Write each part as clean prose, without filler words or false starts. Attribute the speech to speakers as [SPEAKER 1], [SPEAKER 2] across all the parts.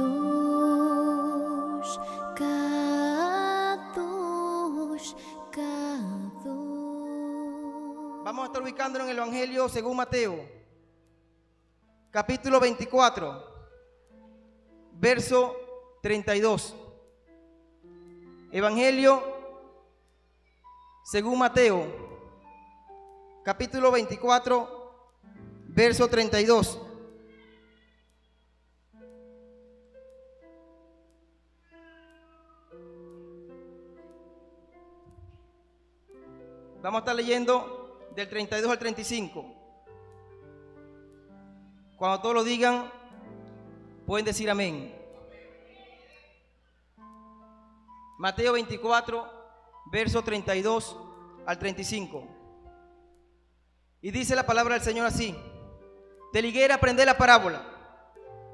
[SPEAKER 1] Kadosh, Kadosh, Kadosh.
[SPEAKER 2] Vamos a estar ubicándonos en el Evangelio según Mateo, capítulo 24, verso 32. Evangelio según Mateo, capítulo 24, verso 32. Vamos a estar leyendo del 32 al 35. Cuando todos lo digan, pueden decir amén. Mateo 24, verso 32 al 35. Y dice la palabra del Señor así: de la higuera aprended la parábola.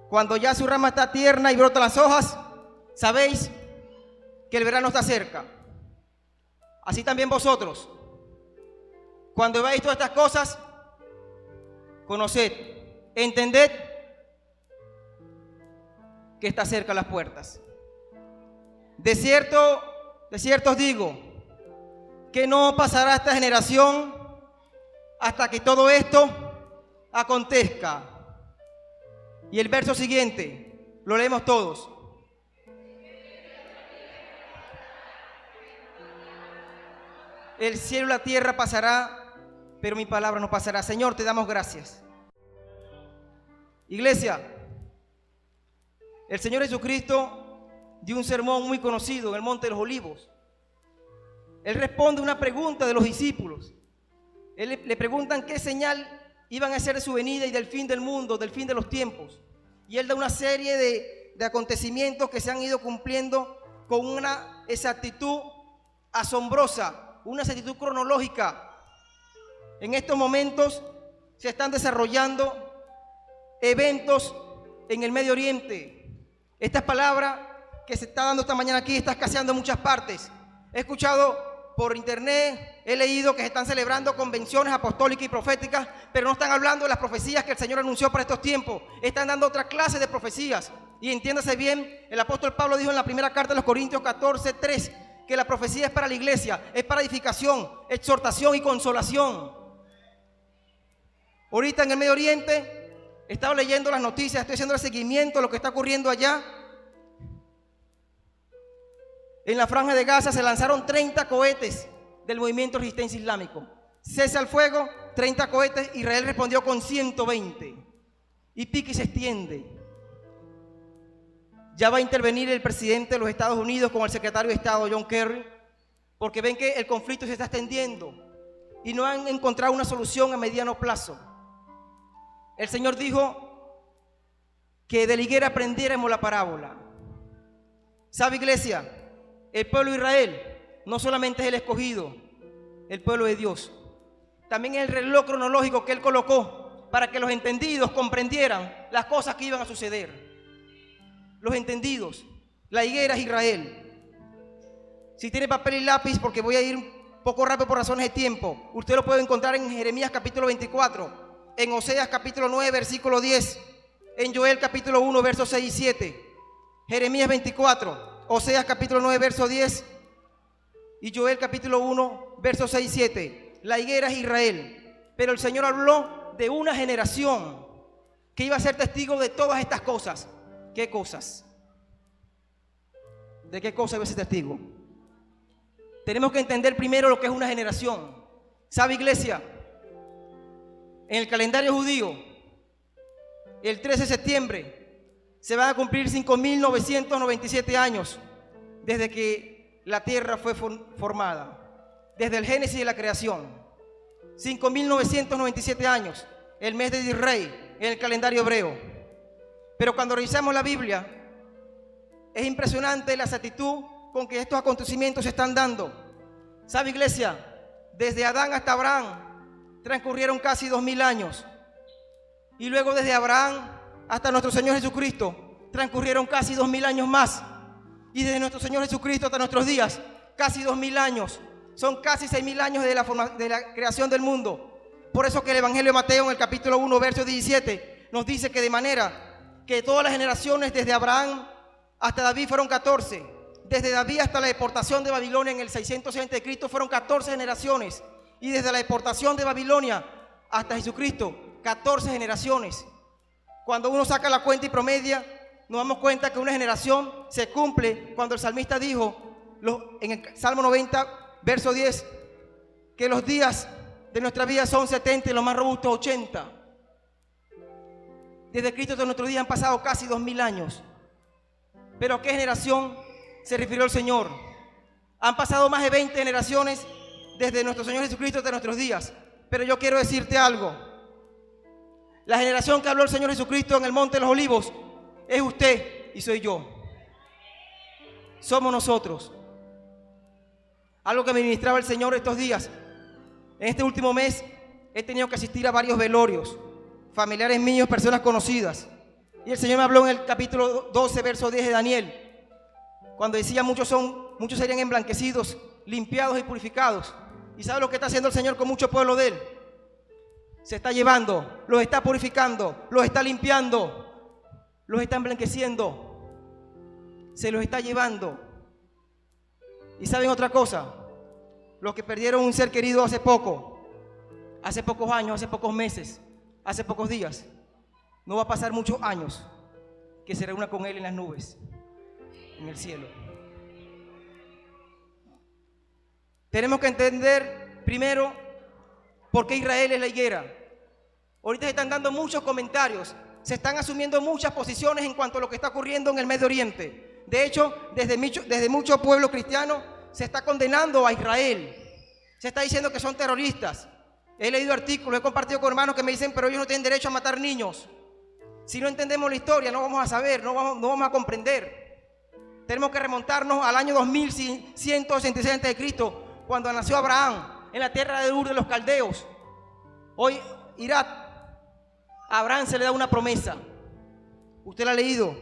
[SPEAKER 2] Cuando ya su rama está tierna y brotan las hojas, sabéis que el verano está cerca. Así también vosotros, cuando veáis todas estas cosas, conoced, entended que está cerca las puertas. De cierto os digo, que no pasará esta generación hasta que todo esto acontezca. Y el verso siguiente, lo leemos todos. El cielo y la tierra pasará, pero mi palabra no pasará. Señor, te damos gracias. Iglesia, el Señor Jesucristo dio un sermón muy conocido en el Monte de los Olivos. Él responde una pregunta de los discípulos. Le preguntan qué señal iban a hacer de su venida y del fin del mundo, del fin de los tiempos. Y Él da una serie de acontecimientos que se han ido cumpliendo con una exactitud asombrosa, una exactitud cronológica. En estos momentos se están desarrollando eventos en el Medio Oriente. Esta palabra que se está dando esta mañana aquí está escaseando en muchas partes. He escuchado por internet, he leído que se están celebrando convenciones apostólicas y proféticas, pero no están hablando de las profecías que el Señor anunció para estos tiempos. Están dando otra clase de profecías. Y entiéndase bien, el apóstol Pablo dijo en la primera carta de los Corintios 14:3 que la profecía es para la iglesia, es para edificación, exhortación y consolación. Ahorita en el Medio Oriente, he estado leyendo las noticias, estoy haciendo el seguimiento de lo que está ocurriendo allá. En la Franja de Gaza se lanzaron 30 cohetes del movimiento de resistencia islámico. Cesa el fuego, 30 cohetes, Israel respondió con 120. Y pique y se extiende. Ya va a intervenir el presidente de los Estados Unidos con el secretario de Estado, John Kerry, porque ven que el conflicto se está extendiendo y no han encontrado una solución a mediano plazo. El Señor dijo que de la higuera aprendiéramos la parábola. ¿Sabe, iglesia? El pueblo de Israel no solamente es el escogido, el pueblo de Dios. También es el reloj cronológico que Él colocó para que los entendidos comprendieran las cosas que iban a suceder. Los entendidos, la higuera es Israel. Si tiene papel y lápiz, porque voy a ir un poco rápido por razones de tiempo, usted lo puede encontrar en Jeremías capítulo 24, en Oseas capítulo 9, versículo 10, en Joel capítulo 1, versos 6 y 7, Jeremías 24, Oseas capítulo 9, verso 10 y Joel capítulo 1, versos 6 y 7. La higuera es Israel, pero el Señor habló de una generación que iba a ser testigo de todas estas cosas. ¿Qué cosas? ¿De qué cosas iba a ser testigo? Tenemos que entender primero lo que es una generación. ¿Sabe, iglesia? En el calendario judío, el 13 de septiembre se van a cumplir 5.997 años desde que la tierra fue formada, desde el génesis de la creación. 5.997 años, el mes de Disrey en el calendario hebreo. Pero cuando revisamos la Biblia, es impresionante la exactitud con que estos acontecimientos se están dando. ¿Sabe, iglesia? Desde Adán hasta Abraham transcurrieron casi 2000 años. Y luego desde Abraham hasta nuestro Señor Jesucristo transcurrieron casi 2000 años más. Y desde nuestro Señor Jesucristo hasta nuestros días, casi 2000 años. Son casi 6000 años de la creación del mundo. Por eso que el Evangelio de Mateo en el capítulo 1, verso 17, nos dice que de manera que todas las generaciones desde Abraham hasta David fueron 14. Desde David hasta la deportación de Babilonia en el 660 de Cristo fueron 14 generaciones. Y desde la deportación de Babilonia hasta Jesucristo, 14 generaciones. Cuando uno saca la cuenta y promedia, nos damos cuenta que una generación se cumple cuando el salmista dijo en el Salmo 90, verso 10, que los días de nuestra vida son 70 y los más robustos 80. Desde Cristo hasta nuestro día han pasado casi 2000 años. ¿Pero a qué generación se refirió el Señor? Han pasado más de 20 generaciones desde nuestro Señor Jesucristo hasta nuestros días. Pero yo quiero decirte algo. La generación que habló el Señor Jesucristo en el Monte de los Olivos es usted y soy yo. Somos nosotros. Algo que me ministraba el Señor estos días. En este último mes he tenido que asistir a varios velorios, familiares míos, personas conocidas. Y el Señor me habló en el capítulo 12, verso 10 de Daniel, cuando decía muchos serían emblanquecidos, limpiados y purificados. ¿Y sabe lo que está haciendo el Señor con mucho pueblo de Él? Se está llevando, los está purificando, los está limpiando, los está emblanqueciendo, se los está llevando. ¿Y saben otra cosa? Los que perdieron un ser querido hace pocos años, hace pocos meses, hace pocos días, no va a pasar muchos años que se reúna con Él en las nubes, en el cielo. Tenemos que entender primero por qué Israel es la higuera. Ahorita se están dando muchos comentarios, se están asumiendo muchas posiciones en cuanto a lo que está ocurriendo en el Medio Oriente. De hecho, desde muchos pueblos cristianos se está condenando a Israel. Se está diciendo que son terroristas. He leído artículos, he compartido con hermanos que me dicen, pero ellos no tienen derecho a matar niños. Si no entendemos la historia, no vamos a saber, no vamos a comprender. Tenemos que remontarnos al año 2186 a.C., cuando nació Abraham en la tierra de Ur de los Caldeos. Hoy, Irak, a Abraham se le da una promesa. Usted la ha leído.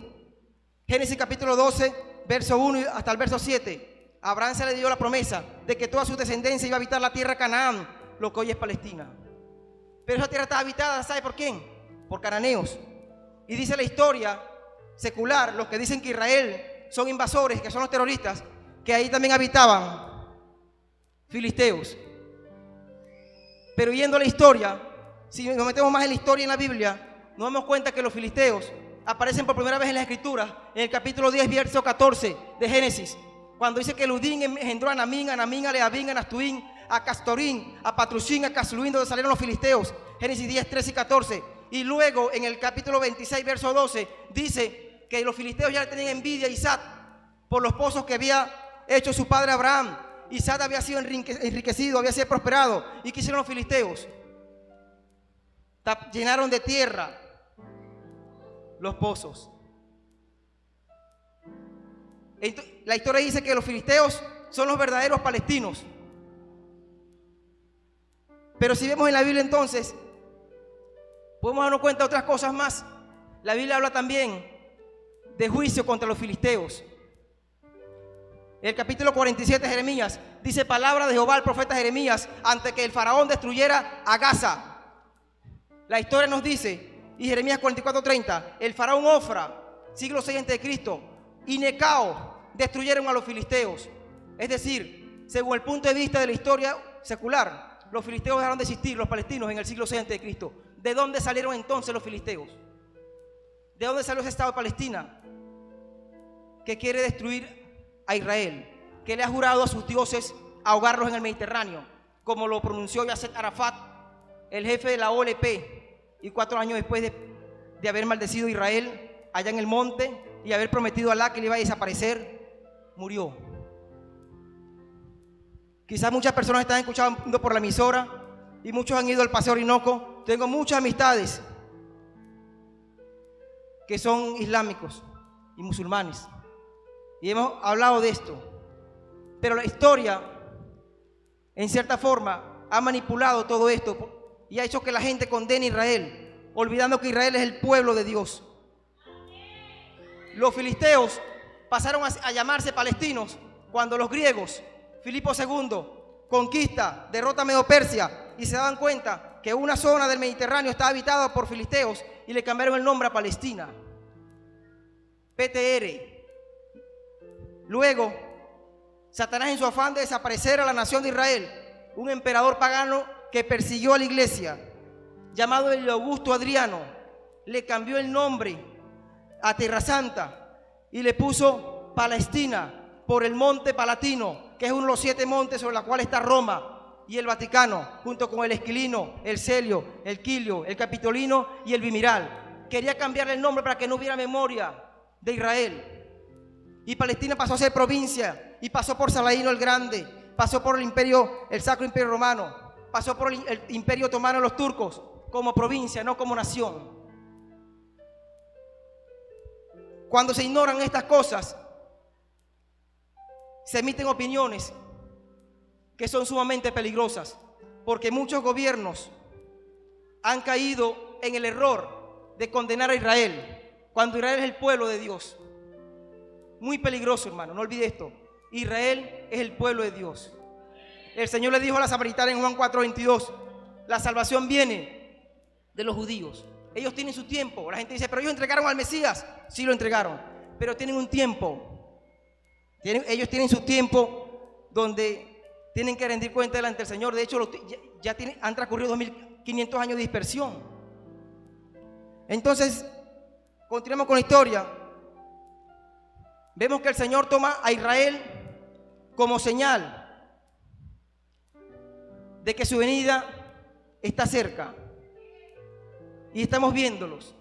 [SPEAKER 2] Génesis capítulo 12, verso 1 hasta el verso 7. A Abraham se le dio la promesa de que toda su descendencia iba a habitar la tierra de Canaán, lo que hoy es Palestina. Pero esa tierra estaba habitada, ¿sabe por quién? Por cananeos. Y dice la historia secular, los que dicen que Israel son invasores, que son los terroristas, que ahí también habitaban filisteos. Pero viendo la historia, si nos metemos más en la historia en la Biblia, nos damos cuenta que los filisteos aparecen por primera vez en las Escrituras, en el capítulo 10, verso 14 de Génesis, cuando dice que Ludín engendró a Anamín, a Leabín, a Nastuín, a Castorín, a Patrushín, a Casluín, donde salieron los filisteos. Génesis 10, 13 y 14. Y luego en el capítulo 26, verso 12, dice que los filisteos ya le tenían envidia a Isaac por los pozos que había hecho su padre Abraham. Isaac había sido enriquecido, había sido prosperado. ¿Y qué hicieron los filisteos? Llenaron de tierra los pozos. La historia dice que los filisteos son los verdaderos palestinos. Pero si vemos en la Biblia entonces, podemos darnos cuenta de otras cosas más. La Biblia habla también de juicio contra los filisteos. El capítulo 47 de Jeremías dice palabra de Jehová al profeta Jeremías antes que el faraón destruyera a Gaza. La historia nos dice, y Jeremías 44:30, el faraón Ofra, siglo 6 a.C., y Necao destruyeron a los filisteos. Es decir, según el punto de vista de la historia secular, los filisteos dejaron de existir, los palestinos, en el siglo 6 a.C. ¿De dónde salieron entonces los filisteos? ¿De dónde salió ese estado de Palestina que quiere destruir a Israel, que le ha jurado a sus dioses ahogarlos en el Mediterráneo, como lo pronunció Yasser Arafat, el jefe de la OLP, y 4 años después de haber maldecido a Israel allá en el monte y haber prometido a Alá que le iba a desaparecer, murió? Quizás muchas personas están escuchando por la emisora y muchos han ido al Paseo Orinoco. Tengo muchas amistades que son islámicos y musulmanes y hemos hablado de esto, pero la historia en cierta forma ha manipulado todo esto y ha hecho que la gente condene a Israel, olvidando que Israel es el pueblo de Dios. Los filisteos pasaron a llamarse palestinos cuando los griegos, Filipo II, conquista, derrota a Medo-Persia y se daban cuenta que una zona del Mediterráneo estaba habitada por filisteos y le cambiaron el nombre a Palestina. PTR. Luego, Satanás, en su afán de desaparecer a la nación de Israel, un emperador pagano que persiguió a la iglesia, llamado el Augusto Adriano, le cambió el nombre a Tierra Santa y le puso Palestina por el monte Palatino, que es uno de los 7 montes sobre los cuales está Roma y el Vaticano, junto con el Esquilino, el Celio, el Quilio, el Capitolino y el Bimiral. Quería cambiarle el nombre para que no hubiera memoria de Israel. Y Palestina pasó a ser provincia, y pasó por Saladino el Grande, pasó por el imperio, el Sacro Imperio Romano, pasó por el Imperio Otomano de los turcos, como provincia, no como nación. Cuando se ignoran estas cosas, se emiten opiniones que son sumamente peligrosas, porque muchos gobiernos han caído en el error de condenar a Israel, cuando Israel es el pueblo de Dios. Muy peligroso, hermano, no olvide esto. Israel es el pueblo de Dios. El Señor le dijo a la samaritana en Juan 4:22, la salvación viene de los judíos. Ellos tienen su tiempo. La gente dice, pero ellos entregaron al Mesías. Sí lo entregaron, pero tienen un tiempo. Ellos tienen su tiempo donde tienen que rendir cuenta delante del Señor. De hecho, han transcurrido 2500 años de dispersión. Entonces, continuamos con la historia. Vemos que el Señor toma a Israel como señal de que su venida está cerca. Y estamos viéndolos.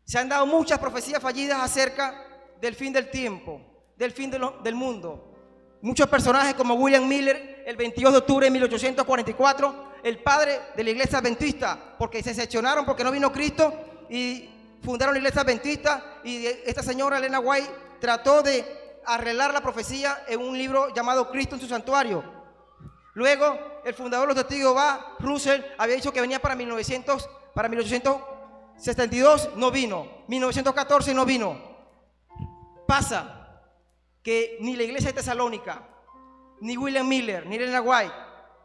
[SPEAKER 2] Se han dado muchas profecías fallidas acerca del fin del tiempo, del fin del mundo. Muchos personajes como William Miller, el 22 de octubre de 1844, el padre de la iglesia adventista, porque se seccionaron porque no vino Cristo y fundaron la iglesia adventista, y esta señora Elena White trató de arreglar la profecía en un libro llamado Cristo en su santuario. Luego, el fundador de los testigos de Jehová, Russell, había dicho que venía para 1872, no vino. 1914 no vino. Pasa que ni la iglesia de Tesalónica, ni William Miller, ni Elena White,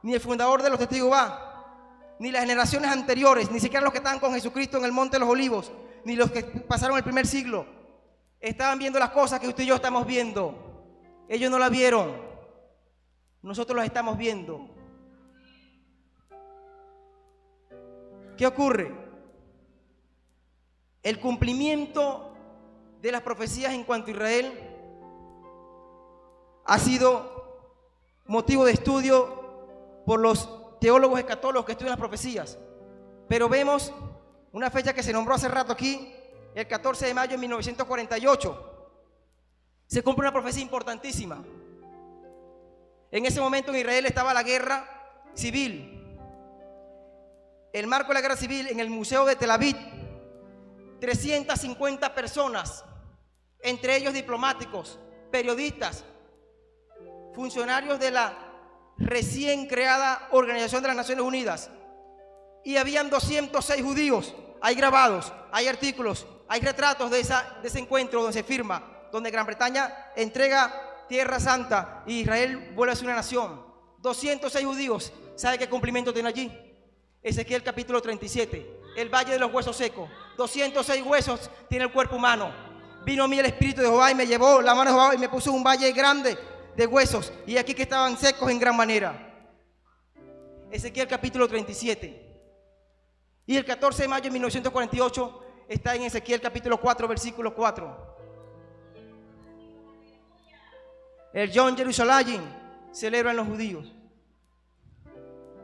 [SPEAKER 2] ni el fundador de los testigos de Jehová, ni las generaciones anteriores, ni siquiera los que estaban con Jesucristo en el Monte de los Olivos, ni los que pasaron el primer siglo, estaban viendo las cosas que usted y yo estamos viendo. Ellos no las vieron, nosotros las estamos viendo. ¿Qué ocurre? El cumplimiento de las profecías en cuanto a Israel ha sido motivo de estudio por los teólogos escatólogos que estudian las profecías. Pero vemos una fecha que se nombró hace rato aquí, el 14 de mayo de 1948. Se cumple una profecía importantísima. En ese momento en Israel estaba la guerra civil. El marco de la guerra civil, en el Museo de Tel Aviv, 350 personas, entre ellos diplomáticos, periodistas, funcionarios de la recién creada Organización de las Naciones Unidas, y habían 206 judíos. Hay grabados, hay artículos, hay retratos de ese encuentro donde se firma, donde Gran Bretaña entrega Tierra Santa y Israel vuelve a ser una nación. 206 judíos. ¿Sabe qué cumplimiento tiene allí? Ezequiel capítulo 37, el valle de los huesos secos. 206 huesos tiene el cuerpo humano. Vino a mí el Espíritu de Jehová y me llevó la mano de Jehová y me puso un valle grande de huesos, y aquí que estaban secos en gran manera. Ezequiel capítulo 37. Y el 14 de mayo de 1948 está en Ezequiel capítulo 4, versículo 4. El Yom Jerusalem celebran los judíos.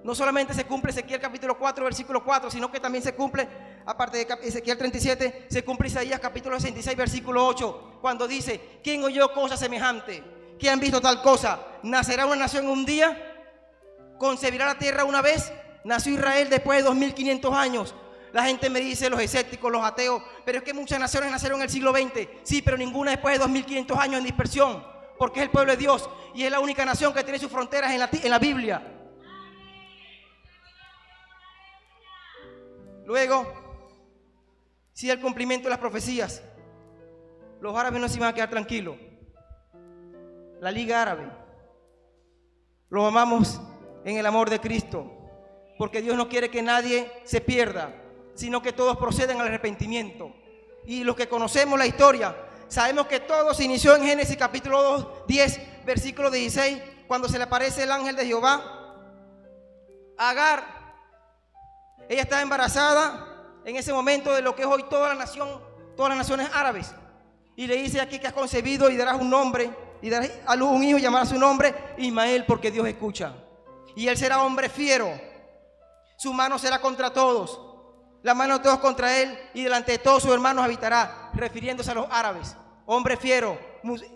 [SPEAKER 2] No solamente se cumple Ezequiel capítulo 4, versículo 4, sino que también se cumple, aparte de Ezequiel 37, se cumple Isaías capítulo 66, versículo 8, cuando dice: ¿quién oyó cosa semejante? ¿Quién han visto tal cosa? ¿Nacerá una nación un día? ¿Concebirá la tierra una vez? Nació Israel después de 2500 años. La gente me dice, los escépticos, los ateos, pero es que muchas naciones nacieron en el siglo XX. Sí, pero ninguna después de 2500 años en dispersión, porque es el pueblo de Dios y es la única nación que tiene sus fronteras en la Biblia. Luego, si el cumplimiento de las profecías, los árabes no se iban a quedar tranquilos. La Liga Árabe, los amamos en el amor de Cristo, porque Dios no quiere que nadie se pierda, sino que todos procedan al arrepentimiento. y los que conocemos la historia, sabemos que todo se inició en Génesis capítulo 2, 10, versículo 16, cuando se le aparece el ángel de Jehová a Agar. Ella estaba embarazada en ese momento de lo que es hoy toda la nación, todas las naciones árabes. Y le dice aquí que has concebido y darás un nombre, y darás a luz un hijo y llamarás su nombre Ismael, porque Dios escucha. Y él será hombre fiero, su mano será contra todos, la mano de todos contra él, y delante de todos sus hermanos habitará, refiriéndose a los árabes. Hombre fiero,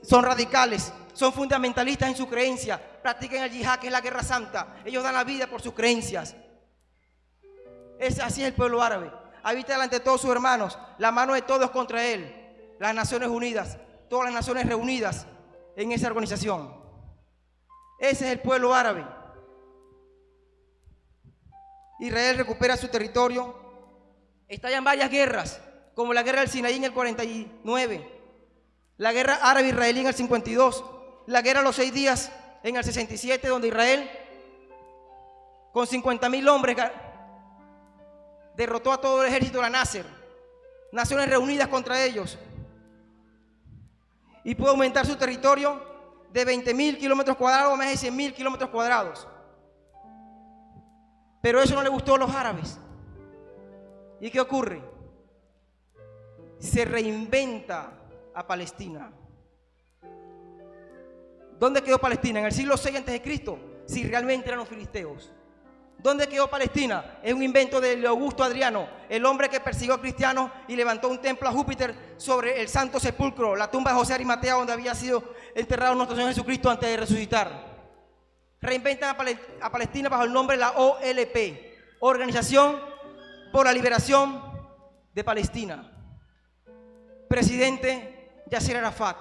[SPEAKER 2] son radicales, son fundamentalistas en su creencia, practican el yihad, que es la guerra santa. Ellos dan la vida por sus creencias. Así es el pueblo árabe. Habita delante de todos sus hermanos, la mano de todos contra él. Las Naciones Unidas, todas las naciones reunidas en esa organización. Ese es el pueblo árabe. Israel recupera su territorio. Estallan varias guerras, como la guerra del Sinaí en el 49, la guerra árabe-israelí en el 52, la guerra de los 6 días en el 67, donde Israel con 50.000 hombres derrotó a todo el ejército de la Nasser. Naciones reunidas contra ellos. Y pudo aumentar su territorio de 20.000 kilómetros cuadrados a más de 100.000 kilómetros cuadrados. Pero eso no le gustó a los árabes. ¿Y qué ocurre? Se reinventa a Palestina. ¿Dónde quedó Palestina? En el siglo VI a.C., si realmente eran los filisteos. ¿Dónde quedó Palestina? Es un invento de Augusto Adriano, el hombre que persiguió a cristianos y levantó un templo a Júpiter sobre el Santo Sepulcro, la tumba de José Arimatea, donde había sido enterrado nuestro Señor Jesucristo antes de resucitar. Reinventan a Palestina bajo el nombre de la OLP, Organización por la Liberación de Palestina. Presidente Yasser Arafat.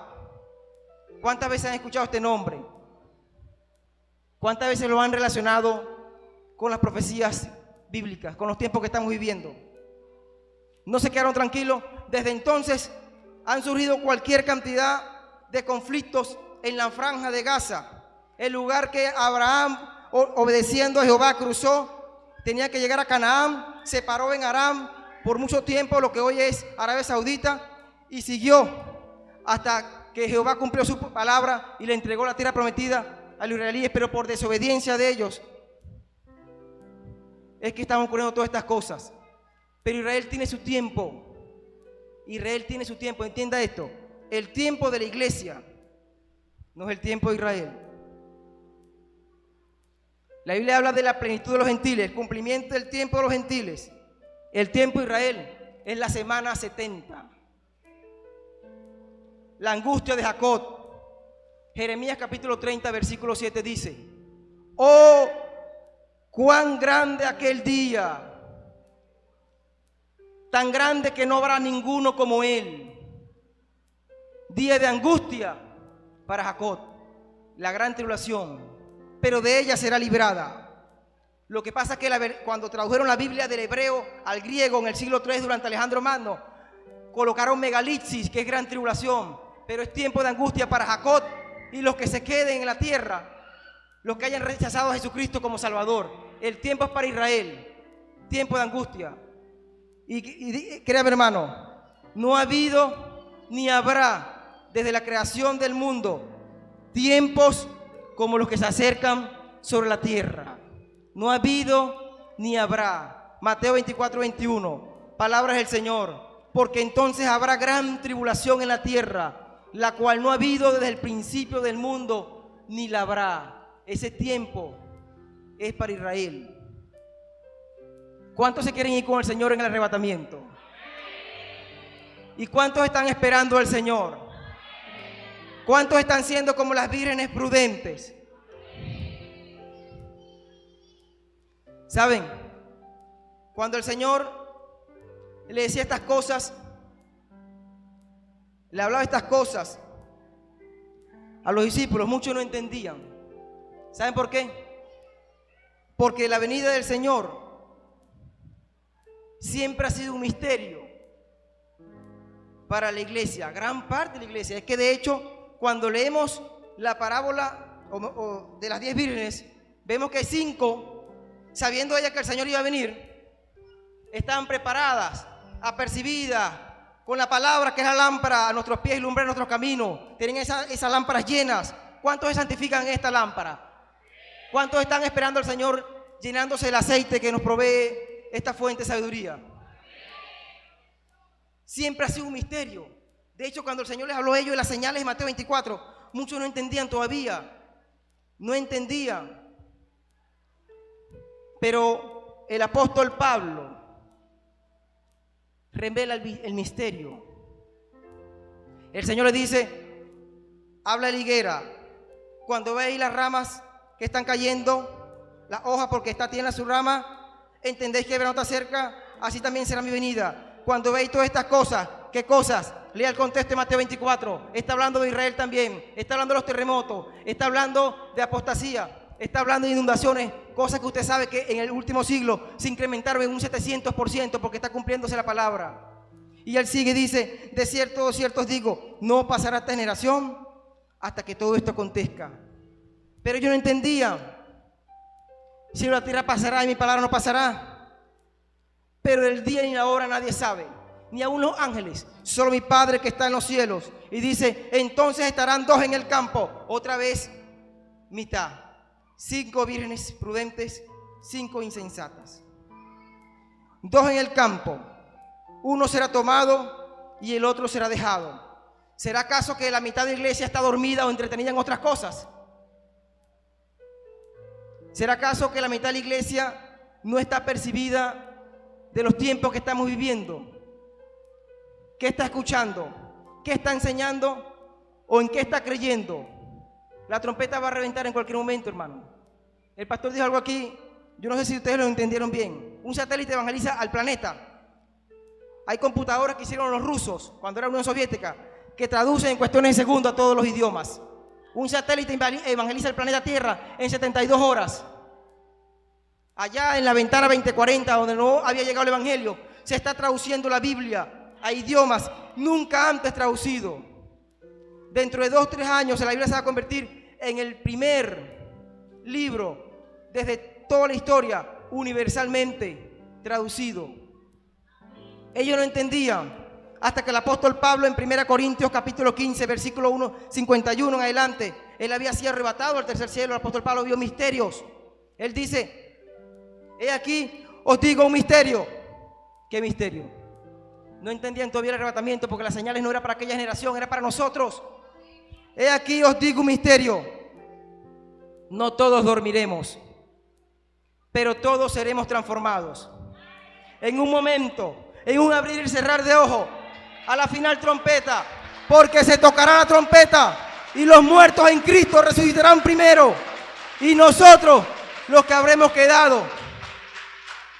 [SPEAKER 2] ¿Cuántas veces han escuchado este nombre? ¿Cuántas veces lo han relacionado con las profecías bíblicas, con los tiempos que estamos viviendo? No se quedaron tranquilos. Desde entonces han surgido cualquier cantidad de conflictos en la franja de Gaza, el lugar que Abraham, obedeciendo a Jehová, cruzó. Tenía que llegar a Canaán, se paró en Aram por mucho tiempo, lo que hoy es Arabia Saudita, y siguió hasta que Jehová cumplió su palabra y le entregó la tierra prometida a los israelíes, pero por desobediencia de ellos es que están ocurriendo todas estas cosas. Pero Israel tiene su tiempo. Israel tiene su tiempo. Entienda esto. El tiempo de la iglesia no es el tiempo de Israel. La Biblia habla de la plenitud de los gentiles, el cumplimiento del tiempo de los gentiles. El tiempo de Israel es la semana 70. La angustia de Jacob. Jeremías capítulo 30, versículo 7 dice: oh, cuán grande aquel día, tan grande que no habrá ninguno como él. Día de angustia para Jacob, la gran tribulación, pero de ella será librada. Lo que pasa es que cuando tradujeron la Biblia del hebreo al griego en el siglo III durante Alejandro Magno, colocaron megalitsis, que es gran tribulación, pero es tiempo de angustia para Jacob y los que se queden en la tierra, los que hayan rechazado a Jesucristo como Salvador. El tiempo es para Israel, tiempo de angustia. Y créame, hermano, no ha habido ni habrá desde la creación del mundo tiempos como los que se acercan sobre la tierra. No ha habido ni habrá. Mateo 24, 21, palabras del Señor. Porque entonces habrá gran tribulación en la tierra, la cual no ha habido desde el principio del mundo, ni la habrá. Ese tiempo es para Israel. ¿Cuántos se quieren ir con el Señor en el arrebatamiento? ¿Y cuántos están esperando al Señor? ¿Cuántos están siendo como las vírgenes prudentes? ¿Saben? Cuando el Señor le decía estas cosas, le hablaba estas cosas a los discípulos, muchos no entendían. ¿Saben por qué? Porque la venida del Señor siempre ha sido un misterio para la iglesia, gran parte de la iglesia. Es que de hecho, cuando leemos la parábola de las 10 vírgenes, vemos que 5, sabiendo ella que el Señor iba a venir, estaban preparadas, apercibidas, con la palabra que es la lámpara a nuestros pies y lumbre a nuestro camino. Tienen esas lámparas llenas. ¿Cuántos se santifican en esta lámpara? ¿Cuántos están esperando al Señor llenándose el aceite que nos provee esta fuente de sabiduría? Siempre ha sido un misterio. De hecho, cuando el Señor les habló a ellos de las señales de Mateo 24, muchos no entendían todavía. No entendían. Pero el apóstol Pablo revela el misterio. El Señor le dice: habla la higuera, cuando veis las ramas que están cayendo, las hojas porque está tiene su rama, entendéis que el verano está cerca, así también será mi venida. Cuando veis todas estas cosas, ¿qué cosas? Lea el contexto de Mateo 24, está hablando de Israel también, está hablando de los terremotos, está hablando de apostasía, está hablando de inundaciones, cosas que usted sabe que en el último siglo se incrementaron en un 700% porque está cumpliéndose la palabra. Y él sigue, dice: de cierto os digo, no pasará esta generación hasta que todo esto acontezca. Pero yo no entendía, si la tierra pasará y mi palabra no pasará. Pero el día ni la hora nadie sabe, ni aun los ángeles, solo mi Padre que está en los cielos. Y dice: entonces estarán 2 en el campo, otra vez mitad. 5 vírgenes prudentes, 5 insensatas. 2 en el campo, uno será tomado y el otro será dejado. ¿Será acaso que la mitad de la iglesia está dormida o entretenida en otras cosas? ¿Será acaso que la mitad de la iglesia no está percibida de los tiempos que estamos viviendo? ¿Qué está escuchando? ¿Qué está enseñando? ¿O en qué está creyendo? La trompeta va a reventar en cualquier momento, hermano. El pastor dijo algo aquí, yo no sé si ustedes lo entendieron bien. Un satélite evangeliza al planeta. Hay computadoras que hicieron los rusos cuando era la Unión Soviética, que traducen en cuestiones de segundos a todos los idiomas. Un satélite evangeliza el planeta Tierra en 72 horas. Allá en la ventana 2040, donde no había llegado el evangelio, se está traduciendo la Biblia a idiomas nunca antes traducidos. Dentro de 2 o 3 años la Biblia se va a convertir en el primer libro desde toda la historia universalmente traducido. Ellos no entendían hasta que el apóstol Pablo en 1 Corintios capítulo 15 versículo 51 en adelante, él había sido arrebatado al tercer cielo. El apóstol Pablo vio misterios. Él dice: he aquí os digo un misterio. ¿Qué misterio? No entendían todavía el arrebatamiento porque las señales no era para aquella generación, era para nosotros. He aquí os digo un misterio: no todos dormiremos, pero todos seremos transformados. En un momento, en un abrir y cerrar de ojos, a la final trompeta, porque se tocará la trompeta y los muertos en Cristo resucitarán primero, y nosotros, los que habremos quedado,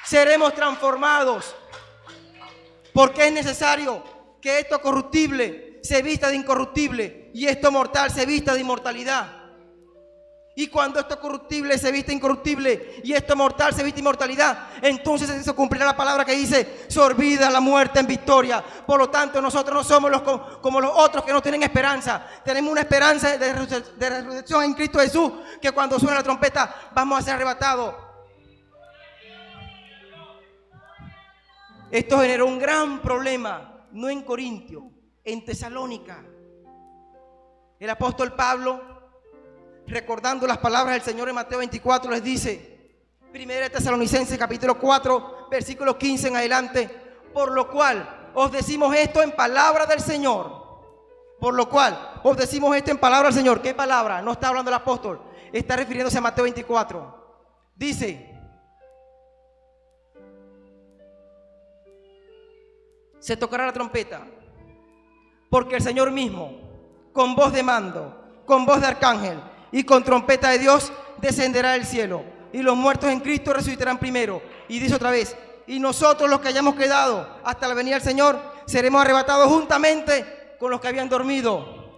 [SPEAKER 2] seremos transformados, porque es necesario que esto corruptible se vista de incorruptible y esto mortal se vista de inmortalidad. Y cuando esto corruptible se viste incorruptible y esto mortal se viste inmortalidad, entonces se cumplirá la palabra que dice: sorbida la muerte en victoria. Por lo tanto, nosotros no somos como los otros que no tienen esperanza. Tenemos una esperanza de resurrección en Cristo Jesús, que cuando suene la trompeta vamos a ser arrebatados. Esto generó un gran problema, no en Corintio, en Tesalónica. El apóstol Pablo, recordando las palabras del Señor en Mateo 24, les dice, 1 Tesalonicenses capítulo 4, versículo 15 en adelante: por lo cual os decimos esto en palabra del Señor. Por lo cual os decimos esto en palabra del Señor. ¿Qué palabra? No está hablando el apóstol, está refiriéndose a Mateo 24. Dice: se tocará la trompeta, porque el Señor mismo, con voz de mando, con voz de arcángel y con trompeta de Dios, descenderá del cielo, y los muertos en Cristo resucitarán primero. Y dice otra vez: y nosotros, los que hayamos quedado hasta la venida del Señor, seremos arrebatados juntamente con los que habían dormido,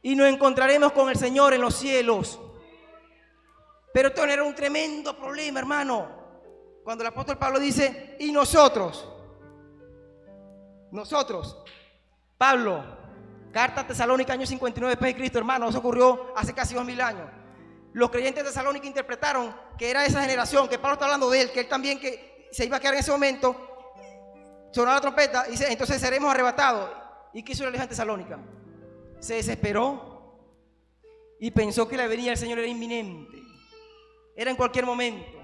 [SPEAKER 2] y nos encontraremos con el Señor en los cielos. Pero esto era un tremendo problema, hermano, cuando el apóstol Pablo dice: y nosotros, Pablo, carta a Tesalónica, año 59 después de Cristo, hermano, eso ocurrió hace casi 2000 años. Los creyentes de Tesalónica interpretaron que era esa generación, que Pablo está hablando de él, que él también que se iba a quedar en ese momento, sonó la trompeta y dice, entonces seremos arrebatados. ¿Y qué hizo la iglesia en Tesalónica? Se desesperó y pensó que la venida del Señor era inminente, era en cualquier momento.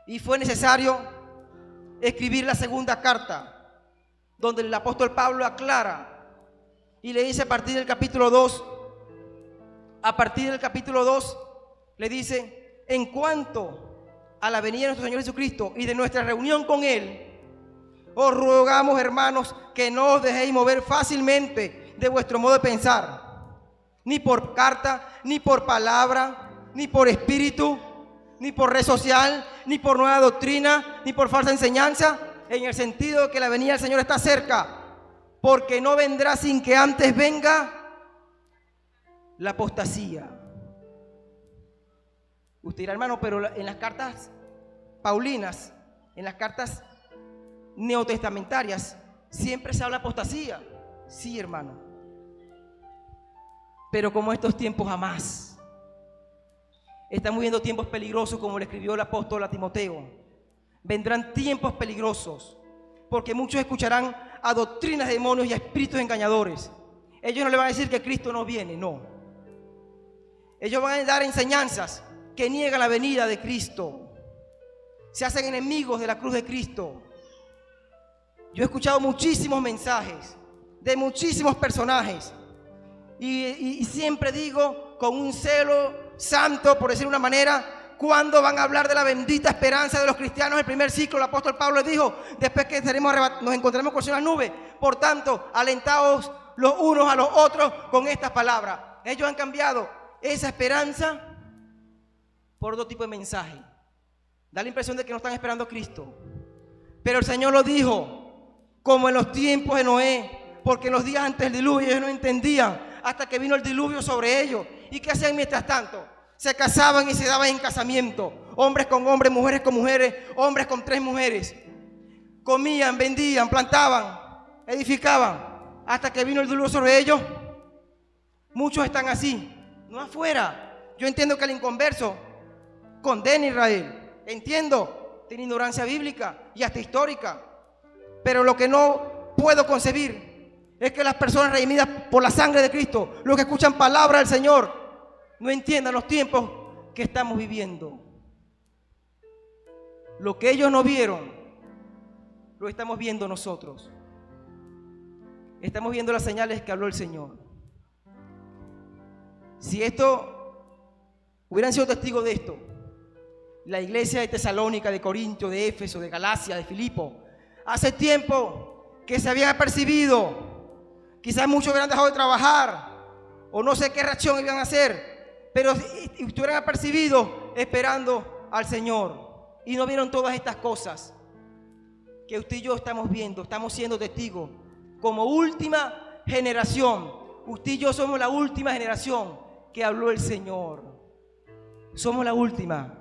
[SPEAKER 2] Y fue necesario escribir la segunda carta, donde el apóstol Pablo aclara y le dice a partir del capítulo 2, le dice, en cuanto a la venida de nuestro Señor Jesucristo y de nuestra reunión con Él, os rogamos, hermanos, que no os dejéis mover fácilmente de vuestro modo de pensar, ni por carta, ni por palabra, ni por espíritu, ni por red social, ni por nueva doctrina, ni por falsa enseñanza, en el sentido de que la venida del Señor está cerca, porque no vendrá sin que antes venga la apostasía. Usted dirá, hermano, pero en las cartas paulinas, en las cartas neotestamentarias, siempre se habla de apostasía. Sí, hermano. Pero como estos tiempos jamás. Estamos viviendo tiempos peligrosos, como le escribió el apóstol a Timoteo. Vendrán tiempos peligrosos, porque muchos escucharán a doctrinas de demonios y a espíritus engañadores. Ellos no le van a decir que Cristo no viene, no. Ellos van a dar enseñanzas que niegan la venida de Cristo. Se hacen enemigos de la cruz de Cristo. Yo he escuchado muchísimos mensajes de muchísimos personajes y siempre digo con un celo santo, por decir una manera, ¿cuándo van a hablar de la bendita esperanza de los cristianos? El primer ciclo, el apóstol Pablo dijo, después que nos encontraremos con las nubes. Por tanto, alentaos los unos a los otros con estas palabras. Ellos han cambiado esa esperanza por otro tipo de mensaje. Da la impresión de que no están esperando a Cristo. Pero el Señor lo dijo, como en los tiempos de Noé, porque en los días antes del diluvio ellos no entendían, hasta que vino el diluvio sobre ellos. ¿Y qué hacían mientras tanto? Se casaban y se daban en casamiento, hombres con hombres, mujeres con mujeres, hombres con 3 mujeres. Comían, vendían, plantaban, edificaban, hasta que vino el diluvio sobre ellos. Muchos están así, no afuera. Yo entiendo que el inconverso condena a Israel, entiendo, tiene ignorancia bíblica y hasta histórica, pero lo que no puedo concebir es que las personas redimidas por la sangre de Cristo, los que escuchan palabra del Señor, no entiendan los tiempos que estamos viviendo. Lo que ellos no vieron, lo estamos viendo nosotros. Estamos viendo las señales que habló el Señor. Si hubieran sido testigos de esto, la iglesia de Tesalónica, de Corinto, de Éfeso, de Galacia, de Filipo, hace tiempo que se habían apercibido. Quizás muchos hubieran dejado de trabajar o no sé qué reacción iban a hacer, pero estuvieran apercibidos esperando al Señor y no vieron todas estas cosas que usted y yo estamos viendo. Estamos siendo testigos como última generación. Usted y yo somos la última generación que habló el Señor. Somos la última.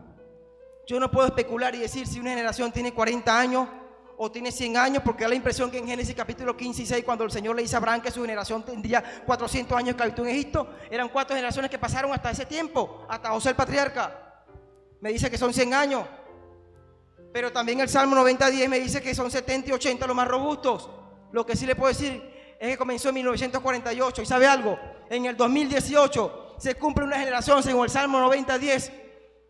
[SPEAKER 2] Yo no puedo especular y decir si una generación tiene 40 años o tiene 100 años, porque da la impresión que en Génesis capítulo 15 y 6, cuando el Señor le dice a Abraham que su generación tendría 400 años de esclavitud en Egipto, eran 4 generaciones que pasaron hasta ese tiempo, hasta José el patriarca. Me dice que son 100 años, pero también el Salmo 90:10 me dice que son 70 y 80 los más robustos. Lo que sí le puedo decir es que comenzó en 1948, y ¿sabe algo? En el 2018 se cumple una generación, según el Salmo 90:10,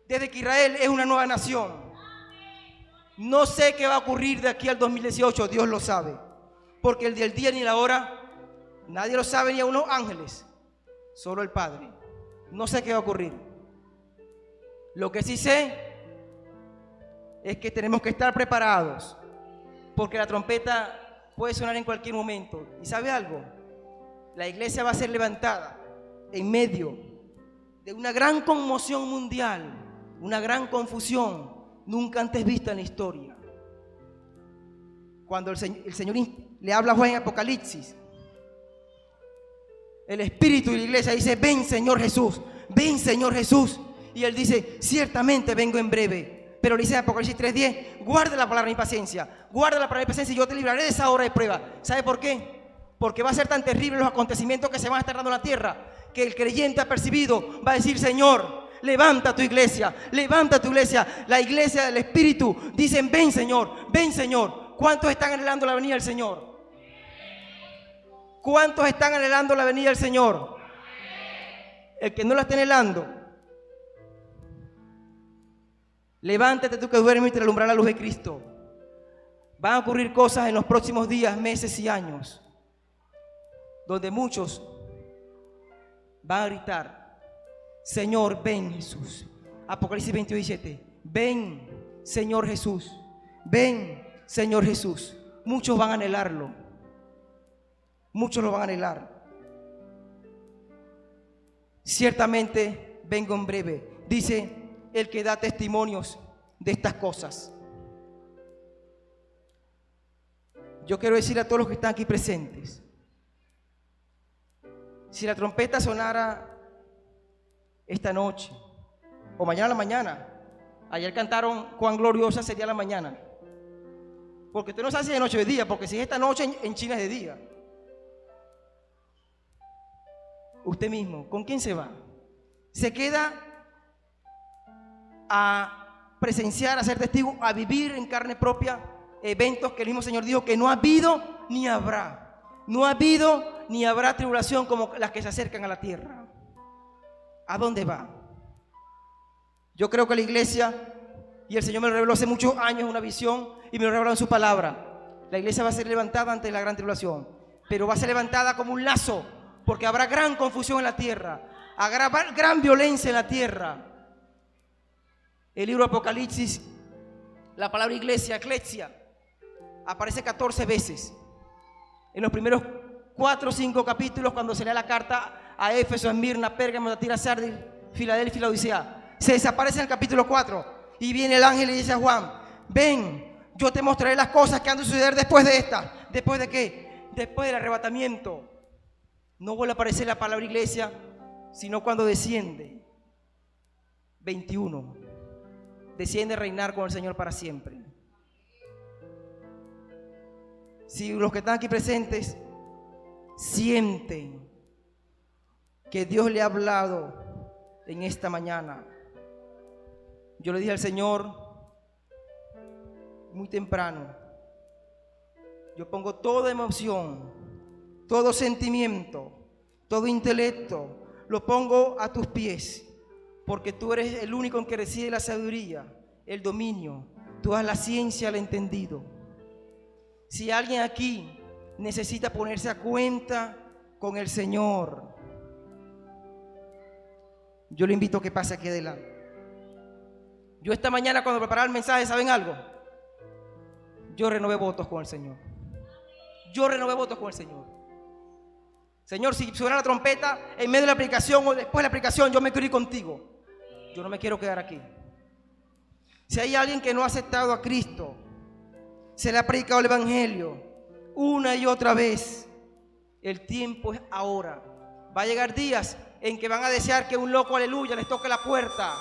[SPEAKER 2] desde que Israel es una nueva nación. No sé qué va a ocurrir de aquí al 2018, Dios lo sabe, porque el día ni la hora nadie lo sabe, ni a unos ángeles, solo el Padre. No sé qué va a ocurrir. Lo que sí sé es que tenemos que estar preparados, porque la trompeta puede sonar en cualquier momento. ¿Y sabe algo? La iglesia va a ser levantada en medio de una gran conmoción mundial, una gran confusión nunca antes vista en la historia. Cuando el Señor le habla a Juan en Apocalipsis, el Espíritu de la iglesia dice: ven Señor Jesús, ven Señor Jesús. Y Él dice: ciertamente vengo en breve. Pero le dice en Apocalipsis 3:10: guarda la palabra de mi paciencia, guarda la palabra de mi paciencia y yo te libraré de esa hora de prueba. ¿Sabe por qué? Porque va a ser tan terrible los acontecimientos que se van a estar dando en la tierra, que el creyente apercibido va a decir: Señor, levanta tu iglesia, levanta tu iglesia. La iglesia del Espíritu dicen: ven Señor, ¿Cuántos están anhelando la venida del Señor? ¿Cuántos están anhelando la venida del Señor? El que no la está anhelando, levántate tú que duermes y te alumbrará la luz de Cristo. Van a ocurrir cosas en los próximos días, meses y años, donde muchos van a gritar: Señor, ven Jesús. Apocalipsis 22:17. Ven, Señor Jesús. Ven, Señor Jesús. Muchos van a anhelarlo. Muchos lo van a anhelar. Ciertamente vengo en breve, dice el que da testimonios de estas cosas. Yo quiero decirle a todos los que están aquí presentes: si la trompeta sonara esta noche o mañana a la mañana, ayer cantaron cuán gloriosa sería la mañana, porque usted no sabe si es de noche o de día, porque si es esta noche en China es de día. Usted mismo, ¿con quién se va? ¿Se queda a presenciar, a ser testigo, a vivir en carne propia eventos que el mismo Señor dijo que no ha habido ni habrá? No ha habido ni habrá tribulación como las que se acercan a la tierra. ¿A dónde va? Yo creo que la iglesia, y el Señor me lo reveló hace muchos años, una visión, y me lo reveló en su palabra. La iglesia va a ser levantada ante la gran tribulación, pero va a ser levantada como un lazo, porque habrá gran confusión en la tierra, habrá gran violencia en la tierra. El libro de Apocalipsis, la palabra iglesia, eclesia, aparece 14 veces. En los primeros 4 o 5 capítulos, cuando se lee la carta a Éfeso, Esmirna, Pérgamo, Tiatira, Sardis, Filadelfia y Laodicea, se desaparece en el capítulo 4 y viene el ángel y dice a Juan: ven, yo te mostraré las cosas que han de suceder después de esta. ¿Después de qué? Después del arrebatamiento. No vuelve a aparecer la palabra iglesia, sino cuando desciende. 21. Desciende a reinar con el Señor para siempre. Si los que están aquí presentes sienten que Dios le ha hablado en esta mañana, yo le dije al Señor muy temprano: yo pongo toda emoción, todo sentimiento, todo intelecto, lo pongo a tus pies, porque tú eres el único en que reside la sabiduría, el dominio, tú das la ciencia al entendido. Si alguien aquí necesita ponerse a cuenta con el Señor, yo le invito a que pase aquí adelante. Yo esta mañana, cuando preparaba el mensaje, ¿saben algo? Yo renové votos con el Señor. Yo renové votos con el Señor. Señor, si suena la trompeta en medio de la aplicación o después de la aplicación, yo me quiero ir contigo. Yo no me quiero quedar aquí. Si hay alguien que no ha aceptado a Cristo, se le ha predicado el Evangelio una y otra vez, el tiempo es ahora. Va a llegar días en que van a desear que un loco, aleluya, les toque la puerta.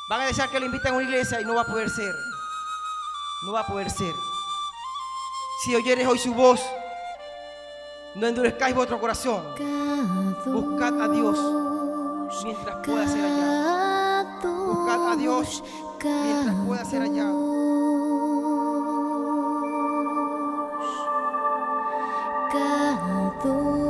[SPEAKER 2] Van a desear que lo inviten a una iglesia y no va a poder ser. No va a poder ser. Si oyeres hoy su voz, no endurezcáis vuestro corazón. Buscad a Dios mientras pueda ser allá. Buscad a Dios mientras pueda ser allá.
[SPEAKER 1] Kadosh.